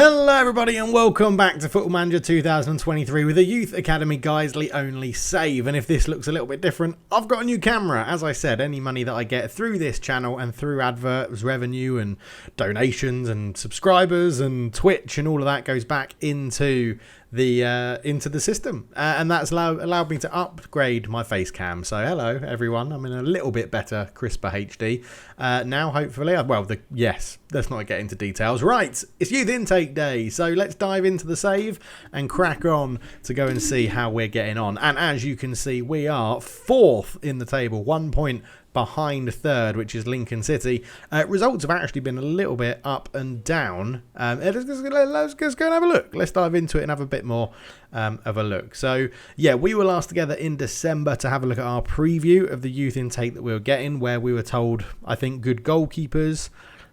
Hello everybody and welcome back to Football Manager 2023 with a Youth Academy Guiseley only save. And if this looks a little bit different, I've got a new camera. As I said, any money that I get through this channel and through adverts, revenue and donations and subscribers and Twitch and all of that goes back into the system, and that's allowed me to upgrade my face cam. So hello everyone, I'm in a little bit better, crisper HD now, hopefully. Yes, let's not get into details. Right, it's youth intake day, so let's dive into the save and crack on to go and see how we're getting on. And as you can see, we are 4th in the table, 1 point behind 3rd, which is Lincoln City. Results have actually been a little bit up and down. Let's go and have a look. Let's dive into it and have a bit more of a look. So yeah, we were last together in December to have a look at our preview of the youth intake that we were getting, where we were told, I think, good goalkeepers,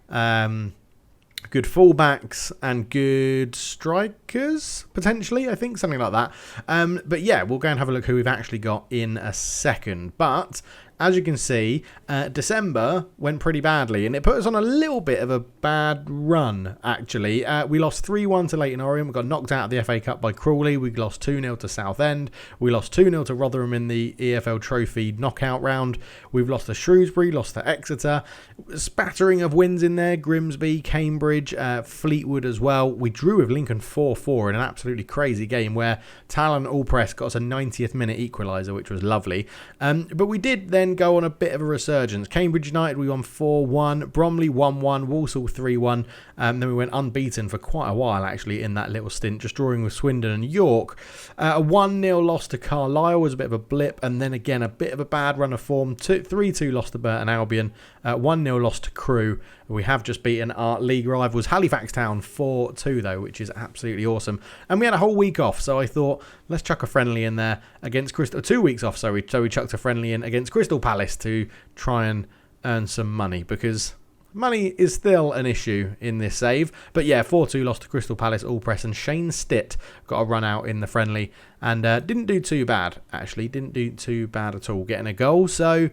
good fullbacks and good strikers, potentially, I think, something like that. But yeah, we'll go and have a look who we've actually got in a second. But as you can see, December went pretty badly, and it put us on a little bit of a bad run, actually. We lost 3-1 to Leyton Orient. We got knocked out of the FA Cup by Crawley. We lost 2-0 to Southend. We lost 2-0 to Rotherham in the EFL Trophy knockout round. We've lost to Shrewsbury, lost to Exeter. Spattering of wins in there. Grimsby, Cambridge, Fleetwood as well. We drew with Lincoln 4-4 in an absolutely crazy game where Talon Allpress got us a 90th minute equaliser, which was lovely. But we did then go on a bit of a resurgence. Cambridge United, we won 4-1. Bromley 1-1. Walsall 3-1. Then we went unbeaten for quite a while, actually, in that little stint, just drawing with Swindon and York. A 1-0 loss to Carlisle was a bit of a blip, and then again a bit of a bad run of form. 3-2 loss to Burton Albion. 1-0 loss to Crewe. We have just beaten our league rivals Halifax Town 4-2 though, which is absolutely awesome. And we had a whole week off, so I thought, let's chuck a friendly in there against Crystal. 2 weeks off, so we chucked a friendly in against Crystal Palace to try and earn some money, because money is still an issue in this save. But yeah, 4-2 lost to Crystal Palace, Allpress, and Shane Stitt got a run out in the friendly and didn't do too bad, actually. Didn't do too bad at all, getting a goal. So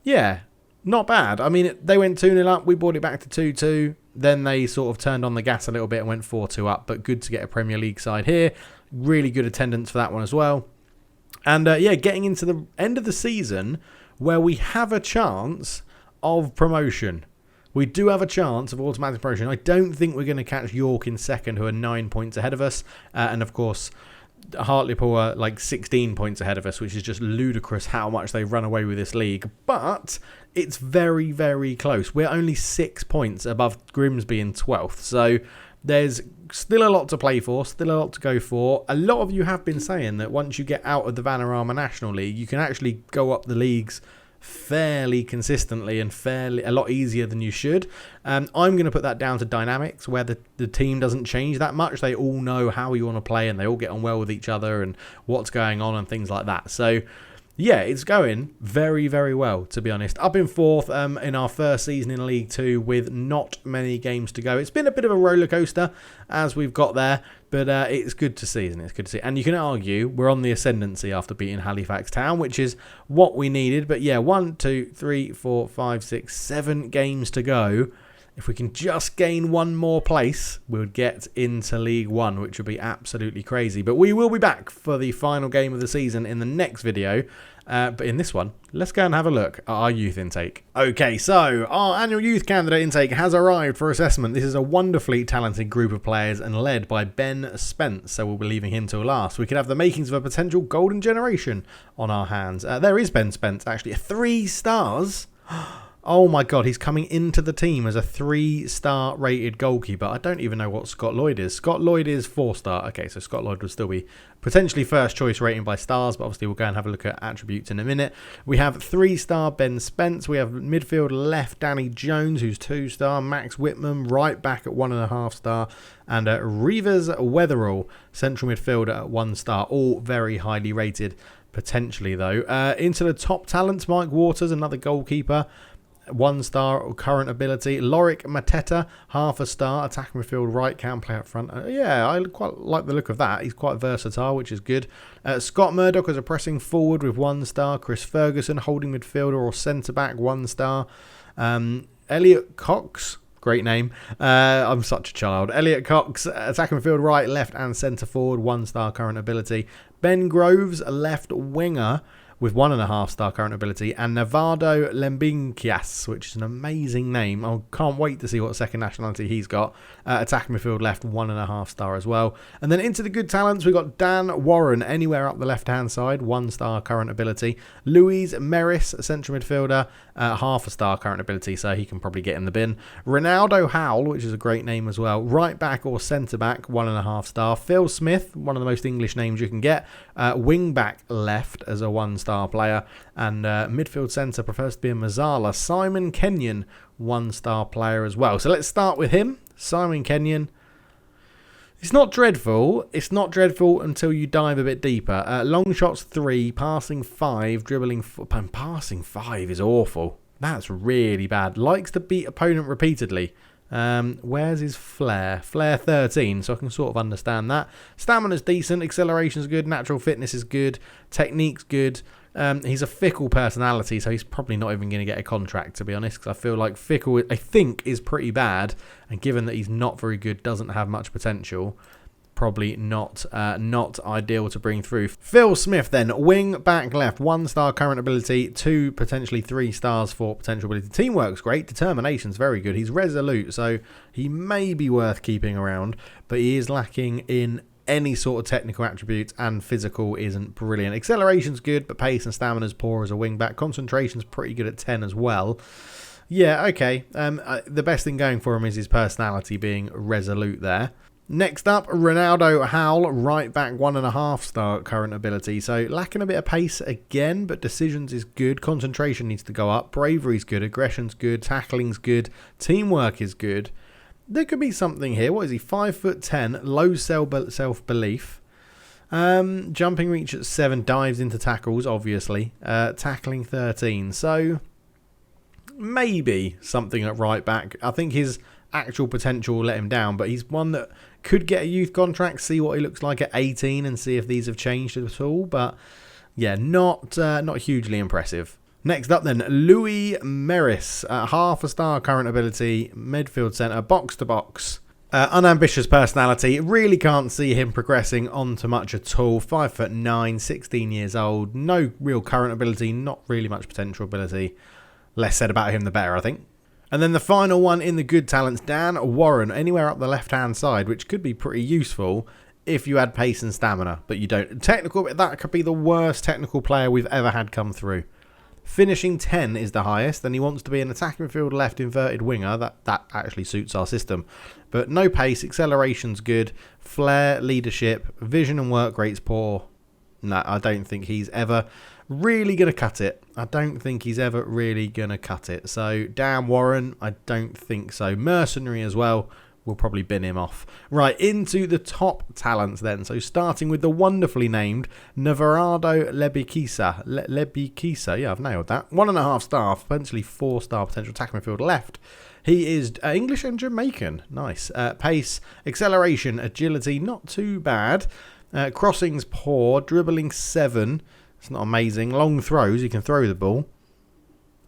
yeah, not bad. I mean, they went 2-0 up. We brought it back to 2-2. Then they sort of turned on the gas a little bit and went 4-2 up. But good to get a Premier League side here. Really good attendance for that one as well. And yeah, getting into the end of the season where we have a chance of promotion. We do have a chance of automatic promotion. I don't think we're going to catch York in second, who are 9 points ahead of us. And of course, Hartlepool are like 16 points ahead of us, which is just ludicrous how much they've run away with this league. But it's very, very close. We're only 6 points above Grimsby in 12th. So there's still a lot to play for, still a lot to go for. A lot of you have been saying that once you get out of the Vanarama National League, you can actually go up the leagues fairly consistently and a lot easier than you should. I'm going to put that down to dynamics, where the team doesn't change that much. They all know how you want to play and they all get on well with each other and what's going on and things like that. So yeah, it's going very, very well, to be honest. Up in 4th in our first season in League 2 with not many games to go. It's been a bit of a roller coaster as we've got there, but it's good to see, isn't it? It's good to see. And you can argue we're on the ascendancy after beating Halifax Town, which is what we needed. But yeah, 1, 2, 3, 4, 5, 6, 7 games to go. If we can just gain one more place, we'll get into League 1, which would be absolutely crazy. But we will be back for the final game of the season in the next video. But in this one, let's go and have a look at our youth intake. Okay, so our annual youth candidate intake has arrived for assessment. This is a wonderfully talented group of players and led by Ben Spence, so we'll be leaving him till last. We could have the makings of a potential golden generation on our hands. There is Ben Spence, actually. 3 stars. Oh my God, he's coming into the team as a 3-star rated goalkeeper. I don't even know what Scott Lloyd is. Scott Lloyd is 4-star. Okay, so Scott Lloyd would still be potentially first choice rating by stars, but obviously we'll go and have a look at attributes in a minute. We have 3-star Ben Spence. We have midfield left Danny Jones, who's 2-star. Max Whitman, right back at 1.5-star. And Reevers Weatherall, central midfielder at 1-star. All very highly rated, potentially though. Into the top talents, Mike Waters, another goalkeeper. 1-star current ability. Lorik Mateta, 0.5 star, attack midfield right, can play up front. Yeah, I quite like the look of that. He's quite versatile, which is good. Scott Murdoch as a pressing forward with 1 star. Chris Ferguson, holding midfielder or centre back, 1 star. Elliot Cox, Great name. I'm such a child. Elliot Cox, attacking midfield right, left and centre forward. 1-star current ability. Ben Groves, a left winger with 1.5-star current ability, and Navardo Lembinkias, which is an amazing name. I can't wait to see what second nationality he's got. Attacking midfield left, 1.5-star as well. And then into the good talents, we've got Dan Warren, anywhere up the left-hand side, 1-star current ability. Louise Meris, central midfielder, 0.5-star current ability, so he can probably get in the bin. Ronaldo Howell, which is a great name as well, right back or centre back, 1.5-star. Phil Smith, one of the most English names you can get, wing back left as a 1-star player, and midfield centre prefers to be a Mazzala. Simon Kenyon, 1-star player as well. So let's start with him. Simon Kenyon. It's not dreadful. It's not dreadful until you dive a bit deeper. Long shots 3, passing 5, dribbling 4. Passing 5 is awful. That's really bad. Likes to beat opponent repeatedly. Where's his flair? Flair 13, so I can sort of understand that. Stamina's decent, acceleration's good, natural fitness is good, technique's good. He's a fickle personality, so he's probably not even going to get a contract, to be honest, because I feel like fickle, I think, is pretty bad, and given that he's not very good, doesn't have much potential, probably not ideal to bring through. Phil Smith then, wing back left, 1-star current ability, 2 potentially 3 stars for potential ability. Teamwork's great, determination's very good. He's resolute, so he may be worth keeping around, but he is lacking in any sort of technical attributes, and physical isn't brilliant. Acceleration's good, but pace and stamina's poor as a wing back. Concentration's pretty good at 10 as well. Yeah, okay. The best thing going for him is his personality being resolute there. Next up, Ronaldo Howell, right back, 1.5-star current ability. So lacking a bit of pace again, but decisions is good. Concentration needs to go up. Bravery's good. Aggression's good. Tackling's good. Teamwork is good. There could be something here. What is he? 5'10", low self-belief. Jumping reach at 7, dives into tackles, obviously. Tackling 13. So maybe something at right back. I think his actual potential will let him down, but he's one that could get a youth contract, see what he looks like at 18 and see if these have changed at all. But yeah, not hugely impressive. Next up then, Louis Meris, 0.5-star current ability, midfield centre, box to box. Unambitious personality, really can't see him progressing onto much at all. 5'9", 16 years old, no real current ability, not really much potential ability. Less said about him the better, I think. And then the final one in the good talents, Dan Warren, anywhere up the left-hand side, which could be pretty useful if you had pace and stamina, but you don't. Technical, that could be the worst technical player we've ever had come through. Finishing 10 is the highest, and he wants to be an attacking midfield left inverted winger. That actually suits our system. But no pace, acceleration's good, flair, leadership, vision and work rate's poor. No, I don't think he's ever really going to cut it. So, Dan Warren, I don't think so. Mercenary as well. We'll probably bin him off. Right, into the top talents then. So starting with the wonderfully named Navarrado Lebikisa. Lebikisa, yeah, I've nailed that. 1.5-star, potentially 4-star potential attack midfield left. He is English and Jamaican. Nice. Pace, acceleration, agility, not too bad. Crossings poor. Dribbling 7. It's not amazing. Long throws, he can throw the ball.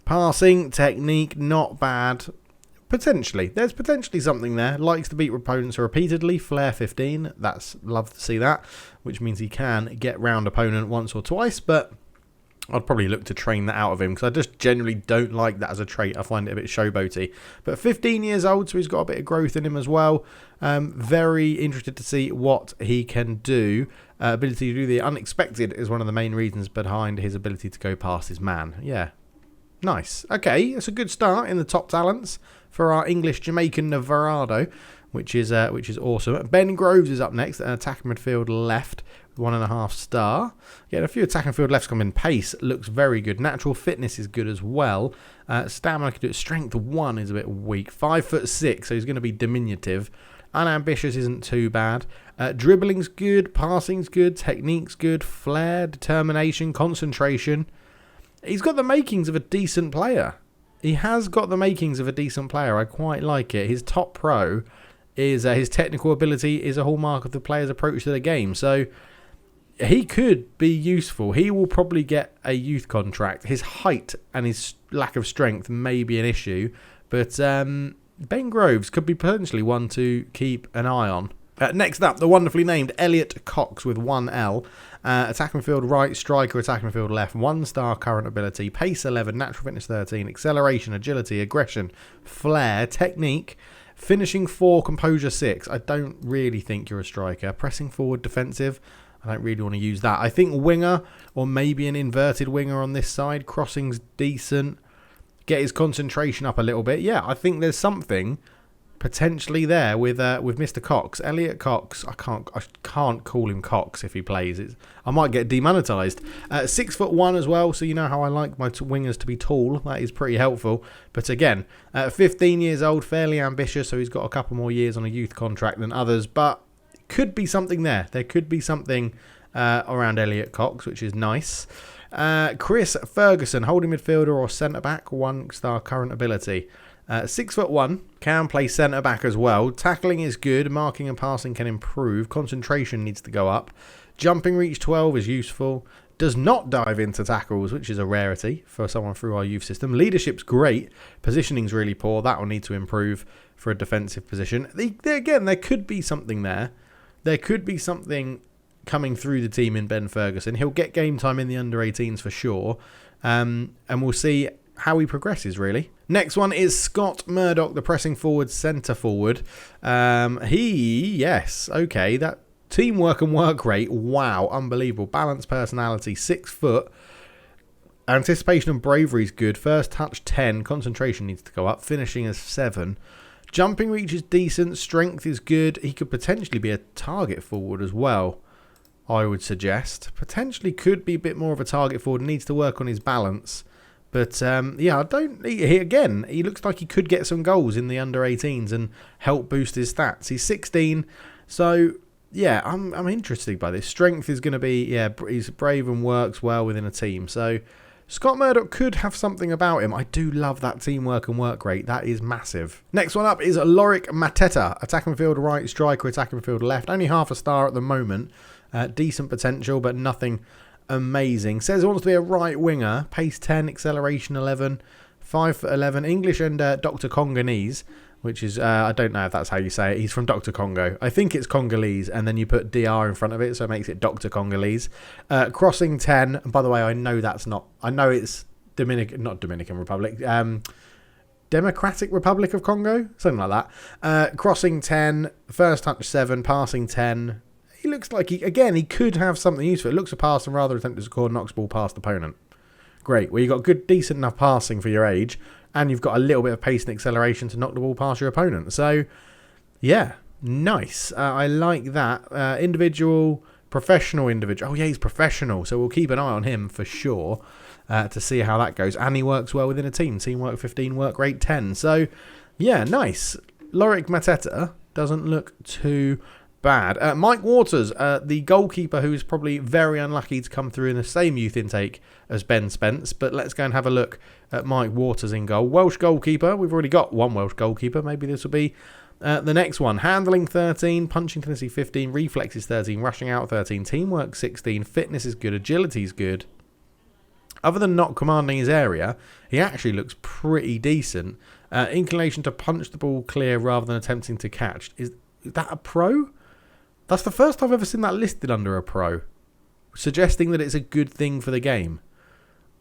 Passing, technique, not bad. Potentially. There's potentially something there. Likes to beat opponents repeatedly. Flair 15. That's love to see that. Which means he can get round opponent once or twice. But I'd probably look to train that out of him. Because I just generally don't like that as a trait. I find it a bit showboaty. But 15 years old. So he's got a bit of growth in him as well. Very interested to see what he can do. Ability to do the unexpected is one of the main reasons behind his ability to go past his man. Yeah. Nice. Okay. It's a good start in the top talents for our English Jamaican Navarrado, which is awesome. Ben Groves is up next, an attacking midfield left, 1.5-star. Getting a few attacking midfield lefts come in. Pace looks very good. Natural fitness is good as well. Stamina can do it. Strength 1 is a bit weak. 5'6", so he's going to be diminutive. Unambitious isn't too bad. Dribbling's good. Passing's good. Technique's good. Flair, determination, concentration. He's got the makings of a decent player. He has got the makings of a decent player. I quite like it. His top pro is his technical ability is a hallmark of the player's approach to the game. So he could be useful. He will probably get a youth contract. His height and his lack of strength may be an issue. But Ben Groves could be potentially one to keep an eye on. Next up, the wonderfully named Elliot Cox with 1L. Attacking midfield right, striker, attacking midfield left. 1-star current ability, pace 11, natural fitness 13, acceleration, agility, aggression, flair, technique, finishing 4, composure 6. I don't really think you're a striker. Pressing forward, defensive. I don't really want to use that. I think winger, or maybe an inverted winger on this side. Crossing's decent. Get his concentration up a little bit. Yeah, I think there's something potentially there with Mr. Cox. Elliot Cox. I can't call him Cox if he plays. I might get demonetized. 6'1" as well, so you know how I like my wingers to be tall. That is pretty helpful. But again, 15 years old, fairly ambitious, so he's got a couple more years on a youth contract than others. But could be something there. There could be something around Elliot Cox, which is nice. Chris Ferguson, holding midfielder or centre-back, 1-star current ability. 6'1", can play centre-back as well. Tackling is good. Marking and passing can improve. Concentration needs to go up. Jumping reach 12 is useful. Does not dive into tackles, which is a rarity for someone through our youth system. Leadership's great. Positioning's really poor. That will need to improve for a defensive position. Again, there could be something there. There could be something coming through the team in Ben Ferguson. He'll get game time in the under-18s for sure. And we'll see how he progresses, really. Next one is Scott Murdoch, the pressing forward, centre forward. Yes, okay, that teamwork and work rate, wow, unbelievable. Balanced personality, 6 foot. Anticipation and bravery is good. First touch 10, concentration needs to go up. Finishing is 7. Jumping reach is decent. Strength is good. He could potentially be a target forward as well, I would suggest. Potentially could be a bit more of a target forward. Needs to work on his balance. But, yeah, he looks like he could get some goals in the under-18s and help boost his stats. He's 16, so, yeah, I'm interested by this. Strength is going to be, yeah, he's brave and works well within a team. So, Scott Murdoch could have something about him. I do love that teamwork and work rate. That is massive. Next one up is Lorik Mateta. Attacking midfield right, striker, attacking midfield left. Only half a star at the moment. Decent potential, but nothing amazing. Says he wants to be a right winger. Pace 10, acceleration 11, 5'11", English and Dr. Congolese, which is, I don't know if that's how you say it. He's from Dr. Congo. I think it's Congolese, and then you put DR in front of it, so it makes it Dr. Congolese. Crossing 10, and by the way, I know it's not Dominican Republic, Democratic Republic of Congo, something like that. Crossing 10, first touch 7, passing 10. He looks like he could have something useful. It looks a pass and rather attempted to score, knocks ball past opponent. Great. Well, you've got good, decent enough passing for your age, and you've got a little bit of pace and acceleration to knock the ball past your opponent. So, yeah, nice. I like that. Professional individual. Oh, yeah, he's professional, so we'll keep an eye on him for sure to see how that goes. And he works well within a team. Teamwork 15, work rate 10. So, yeah, nice. Lorik Mateta doesn't look too bad. Mike Waters, the goalkeeper who's probably very unlucky to come through in the same youth intake as Ben Spence, but let's go and have a look at Mike Waters in goal. Welsh goalkeeper. We've already got one Welsh goalkeeper. Maybe this will be the next one. Handling 13, punching tendency 15, reflexes 13, rushing out 13, teamwork 16, fitness is good, agility is good. Other than not commanding his area, he actually looks pretty decent. Inclination to punch the ball clear rather than attempting to catch. Is that a pro? That's the first time I've ever seen that listed under a pro, suggesting that it's a good thing for the game.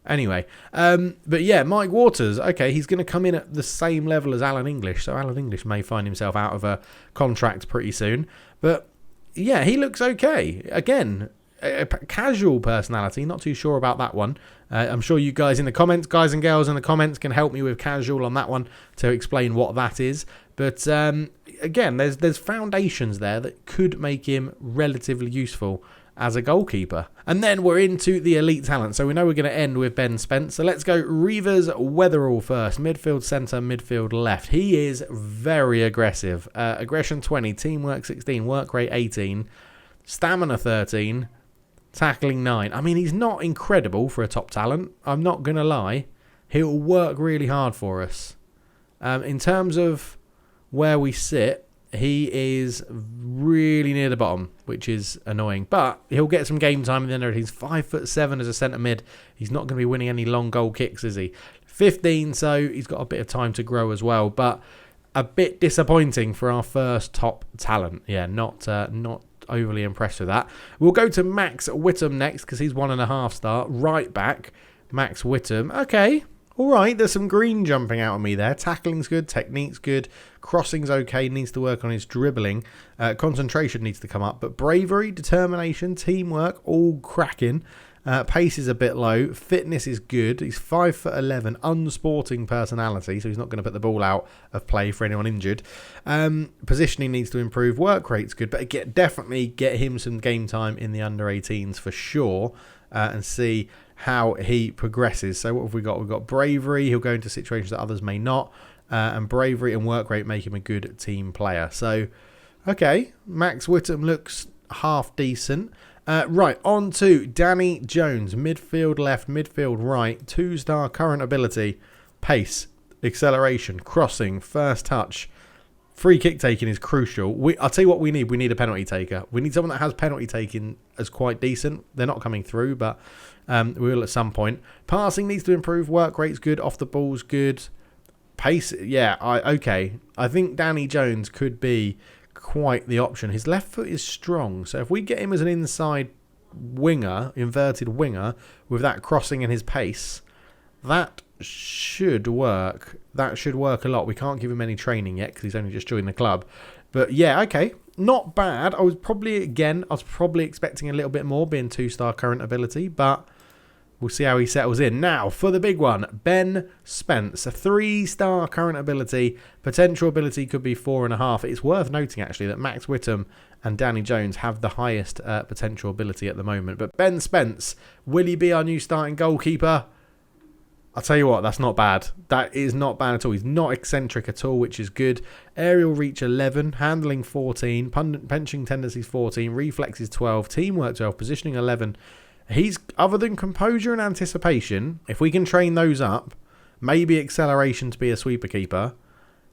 Anyway, but yeah, Mike Waters, okay, he's going to come in at the same level as Alan English, so Alan English may find himself out of a contract pretty soon. But yeah, he looks okay. Again, a casual personality, not too sure about that one. I'm sure you guys in the comments, guys and girls in the comments, can help me with casual on that one to explain what that is. But again, there's foundations there that could make him relatively useful as a goalkeeper. And then we're into the elite talent. So we know we're going to end with Ben Spence. So let's go Reavers Weatherall first. Midfield centre, midfield left. He is very aggressive. Aggression 20, teamwork 16, work rate 18, stamina 13, tackling 9. I mean, he's not incredible for a top talent. I'm not going to lie. He'll work really hard for us. In terms of where we sit, he is really near the bottom, which is annoying. But he'll get some game time in the end. He's 5'7" as a centre mid. He's not going to be winning any long goal kicks, is he? 15, so he's got a bit of time to grow as well. But a bit disappointing for our first top talent. Yeah, not overly impressed with that. We'll go to Max Whittam next because he's 1.5 star. Right back, Max Whittam. Okay, all right. There's some green jumping out of me there. Tackling's good, technique's good, crossing's okay. Needs to work on his dribbling. Concentration needs to come up, but bravery, determination, teamwork, all cracking. Pace is a bit low. Fitness is good. He's 5'11", unsporting personality, so he's not going to put the ball out of play for anyone injured. Positioning needs to improve. Work rate's good, but definitely get him some game time in the under-18s for sure, and see how he progresses. So what have we got? We've got bravery. He'll go into situations that others may not, and bravery and work rate make him a good team player. So, okay, Max Whittam looks half decent. Right, on to Danny Jones. Midfield left, midfield right. 2-star current ability. Pace, acceleration, crossing, first touch. Free kick taking is crucial. I'll tell you what we need. We need a penalty taker. We need someone that has penalty taking as quite decent. They're not coming through, but we will at some point. Passing needs to improve. Work rate's good. Off the ball's good. Pace, yeah, okay. I think Danny Jones could be quite the option. His left foot is strong, so if we get him as an inside winger, inverted winger, with that crossing and his pace, that should work. That should work a lot. We can't give him any training yet because he's only just joined the club. But yeah, okay, not bad. I was probably expecting a little bit more, being 2-star current ability, but we'll see how he settles in. Now, for the big one, Ben Spence. A 3-star current ability. Potential ability could be 4.5. It's worth noting, actually, that Max Whittam and Danny Jones have the highest potential ability at the moment. But Ben Spence, will he be our new starting goalkeeper? I'll tell you what, that's not bad. That is not bad at all. He's not eccentric at all, which is good. Aerial reach 11, handling 14, punching tendencies 14, reflexes 12, teamwork 12, positioning 11. He's, other than composure and anticipation, if we can train those up, maybe acceleration to be a sweeper keeper,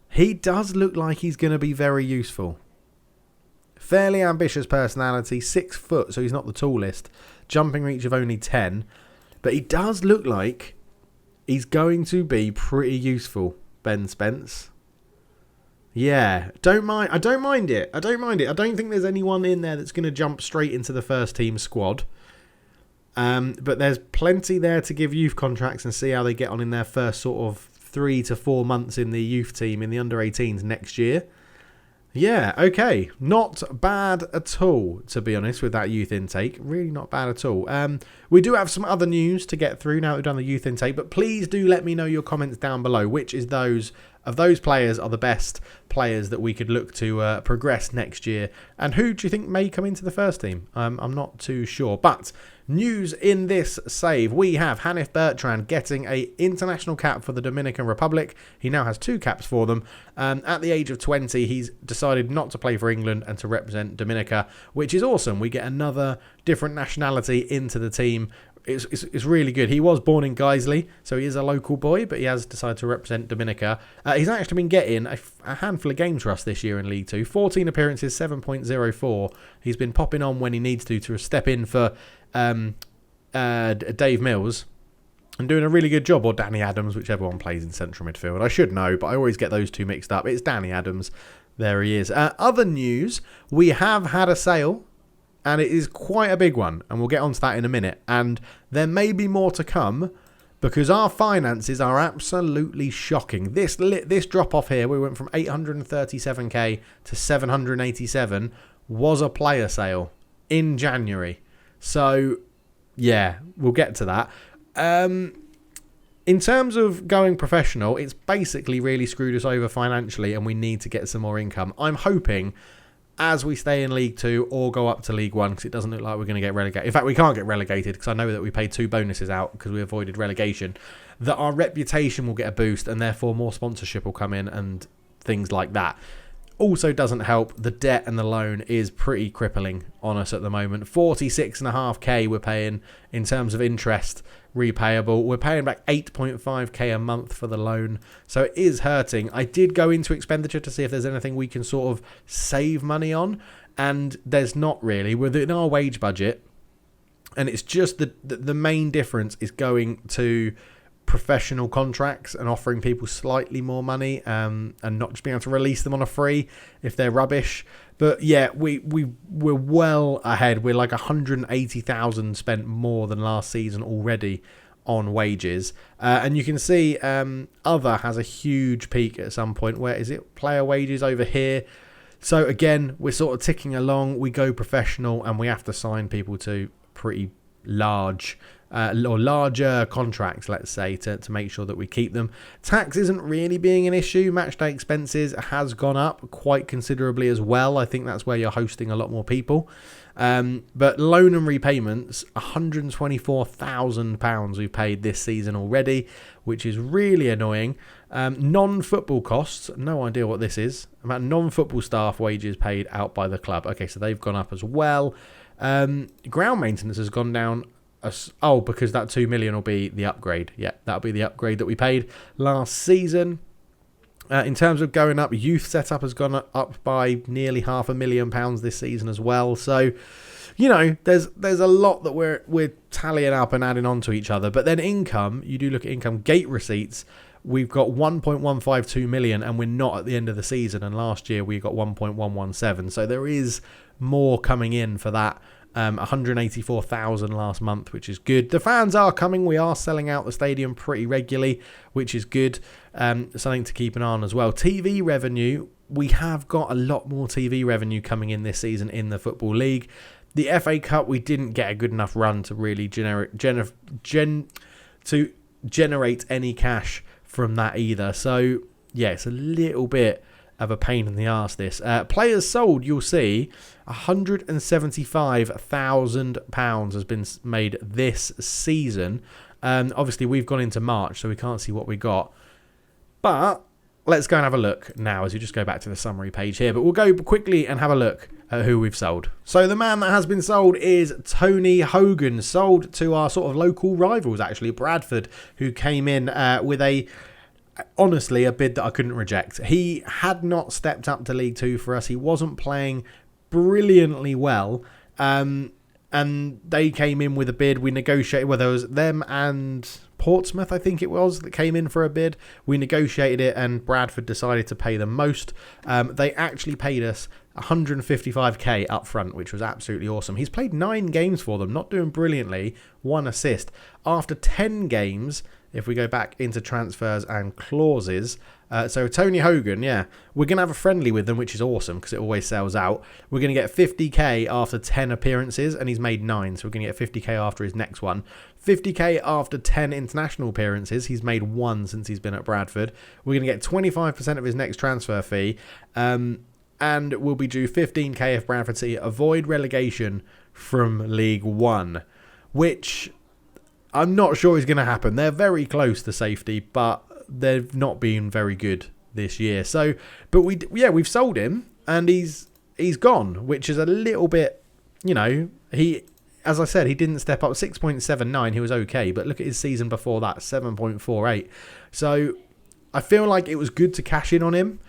he does look like he's going to be very useful. Fairly ambitious personality, 6 foot, so he's not the tallest. Jumping reach of only 10. But he does look like he's going to be pretty useful, Ben Spence. Yeah, I don't mind it. I don't think there's anyone in there that's going to jump straight into the first team squad. But there's plenty there to give youth contracts and see how they get on in their first sort of 3 to 4 months in the youth team in the under-18s next year. Yeah, okay. Not bad at all, to be honest, with that youth intake. Really not bad at all. We do have some other news to get through now that we've done the youth intake, but please do let me know your comments down below. Which is those players are the best players that we could look to progress next year? And who do you think may come into the first team? I'm not too sure. But news in this save. We have Hanif Bertrand getting an international cap for the Dominican Republic. He now has 2 caps for them. At the age of 20, he's decided not to play for England and to represent Dominica, which is awesome. We get another different nationality into the team. It's really good. He was born in Guiseley, so he is a local boy, but he has decided to represent Dominica. He's actually been getting a handful of games for us this year in League 2. 14 appearances, 7.04. He's been popping on when he needs to step in for Dave Mills and doing a really good job, or Danny Adams, whichever one plays in central midfield. I should know, but I always get those two mixed up. It's Danny Adams. There he is. Other news, we have had a sale. And it is quite a big one, and we'll get onto that in a minute. And there may be more to come, because our finances are absolutely shocking. This drop off here, we went from 837k to 787, was a player sale in January. So, yeah, we'll get to that. In terms of going professional, it's basically really screwed us over financially, and we need to get some more income. I'm hoping, as we stay in League 2 or go up to League 1, because it doesn't look like we're going to get relegated. In fact, we can't get relegated because I know that we paid 2 bonuses out because we avoided relegation, that our reputation will get a boost and therefore more sponsorship will come in and things like that. Also doesn't help, the debt and the loan is pretty crippling on us at the moment. 46.5k we're paying in terms of interest repayable. We're paying back 8.5k a month for the loan, so it is hurting. I did go into expenditure to see if there's anything we can sort of save money on, and there's not really. We're within our wage budget, and it's just the main difference is going to professional contracts and offering people slightly more money, and not just being able to release them on a free if they're rubbish. But yeah, we're well ahead. We're like 180,000 spent more than last season already on wages, and you can see other has a huge peak at some point. Where is it? Player wages over here. So again, we're sort of ticking along. We go professional, and we have to sign people to pretty large or larger contracts, let's say, to make sure that we keep them. Tax isn't really being an issue. Matchday expenses has gone up quite considerably as well. I think that's where you're hosting a lot more people. But loan and repayments, £124,000 we've paid this season already, which is really annoying. Non-football costs, no idea what this is. About non-football staff wages paid out by the club. Okay, so they've gone up as well. Ground maintenance has gone down. Because that 2 million will be the upgrade. Yeah, that'll be the upgrade that we paid last season. In terms of going up, youth setup has gone up by nearly £500,000 this season as well. So, you know, there's a lot that we're tallying up and adding on to each other. But then income, you do look at income, gate receipts. We've got 1.152 million, and we're not at the end of the season. And last year we got 1.117. So there is more coming in for that. 184,000 last month, which is good. The fans are coming. We are selling out the stadium pretty regularly, which is good. Something to keep an eye on as well. TV revenue, we have got a lot more TV revenue coming in this season in the Football League. The FA Cup, we didn't get a good enough run to really generate any cash from that either. So yeah, it's a little bit of a pain in the arse, this. Players sold, you'll see, £175,000 has been made this season. Obviously, we've gone into March, so we can't see what we got. But let's go and have a look now as we just go back to the summary page here. But we'll go quickly and have a look at who we've sold. So the man that has been sold is Tony Hogan, sold to our sort of local rivals, actually, Bradford, who came in with honestly, a bid that I couldn't reject. He had not stepped up to League Two for us. He wasn't playing brilliantly well. And they came in with a bid. We negotiated, well, there was them and Portsmouth, I think it was, that came in for a bid. We negotiated it, and Bradford decided to pay the most. They actually paid us 155k up front, which was absolutely awesome. He's played 9 games for them, not doing brilliantly, 1 assist. After 10 games, if we go back into transfers and clauses, so Tony Hogan, yeah, we're going to have a friendly with them, which is awesome because it always sells out. We're going to get 50k after 10 appearances, and he's made 9, so we're going to get 50k after his next one. 50k after 10 international appearances. He's made 1 since he's been at Bradford. We're going to get 25% of his next transfer fee, and we'll be due 15k if Bradford City avoid relegation from League One, which I'm not sure is going to happen. They're very close to safety, but they've not been very good this year. So, but we've sold him, and he's gone, which is a little bit, you know, as I said, he didn't step up. 6.79, he was okay, but look at his season before that, 7.48. So I feel like it was good to cash in on him.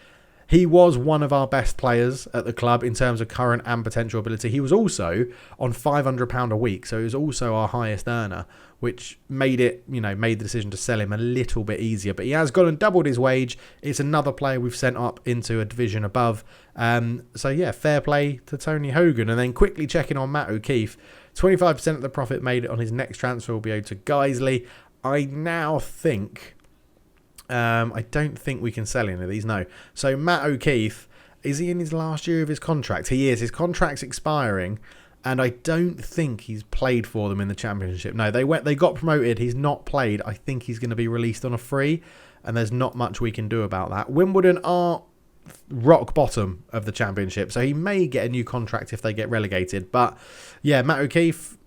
He was one of our best players at the club in terms of current and potential ability. He was also on £500 a week, so he was also our highest earner, which made the decision to sell him a little bit easier. But he has gone and doubled his wage. It's another player we've sent up into a division above. So yeah, fair play to Tony Hogan. And then quickly checking on Matt O'Keefe, 25% of the profit made on his next transfer will be owed to Guiseley. I now think... I don't think we can sell any of these, no. So Matt O'Keefe, is he in his last year of his contract? He is. His contract's expiring, and I don't think he's played for them in the Championship. No, they got promoted. He's not played. I think he's going to be released on a free, and there's not much we can do about that. Wimbledon are rock bottom of the Championship, so he may get a new contract if they get relegated. But yeah, Matt O'Keefe,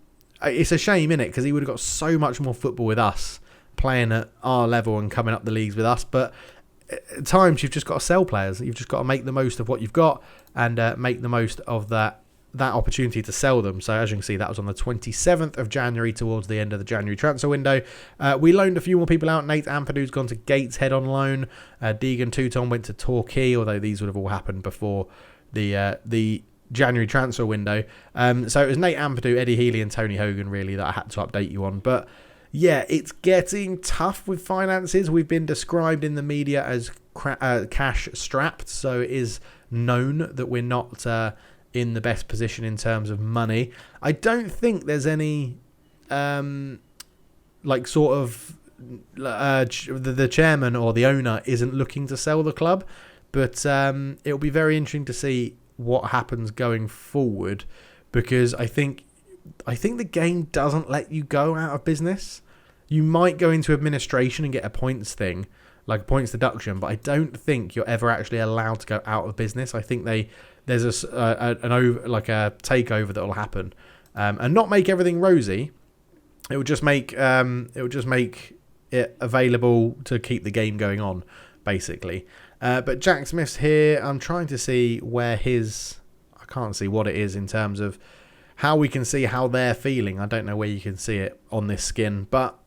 it's a shame, innit? Because he would have got so much more football with us, playing at our level and coming up the leagues with us. But at times you've just got to sell players. You've just got to make the most of what you've got and make the most of that opportunity to sell them. So as you can see, that was on the 27th of January, towards the end of the January transfer window. We loaned a few more people out. Nate Ampadu's gone to Gateshead on loan. Deegan Touton went to Torquay, although these would have all happened before the January transfer window. So it was Nate Ampadu, Eddie Healy and Tony Hogan really that I had to update you on. But yeah, it's getting tough with finances. We've been described in the media as cash strapped, so it is known that we're not in the best position in terms of money. I don't think there's any sort of the chairman or the owner isn't looking to sell the club, but it'll be very interesting to see what happens going forward, because I think the game doesn't let you go out of business. You might go into administration and get a points thing, like a points deduction, but I don't think you're ever actually allowed to go out of business. I think there's a takeover that will happen, and not make everything rosy. It will just make it available to keep the game going on, basically. But Jack Smith's here. I'm trying to see where I can't see what it is in terms of how we can see how they're feeling. I don't know where you can see it on this skin, but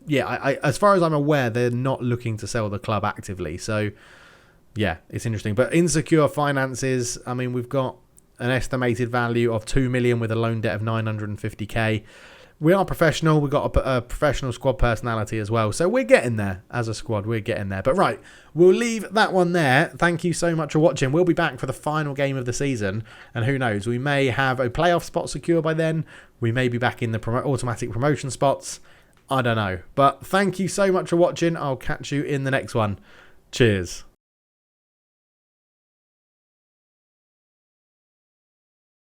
yeah, I as far as I'm aware, they're not looking to sell the club actively. So yeah, it's interesting. But insecure finances, I mean, we've got an estimated value of 2 million with a loan debt of 950k. We are professional. We've got a professional squad personality as well. So we're getting there as a squad. We're getting there. But right, we'll leave that one there. Thank you so much for watching. We'll be back for the final game of the season. And who knows, we may have a playoff spot secure by then. We may be back in the automatic promotion spots. I don't know. But thank you so much for watching. I'll catch you in the next one. Cheers.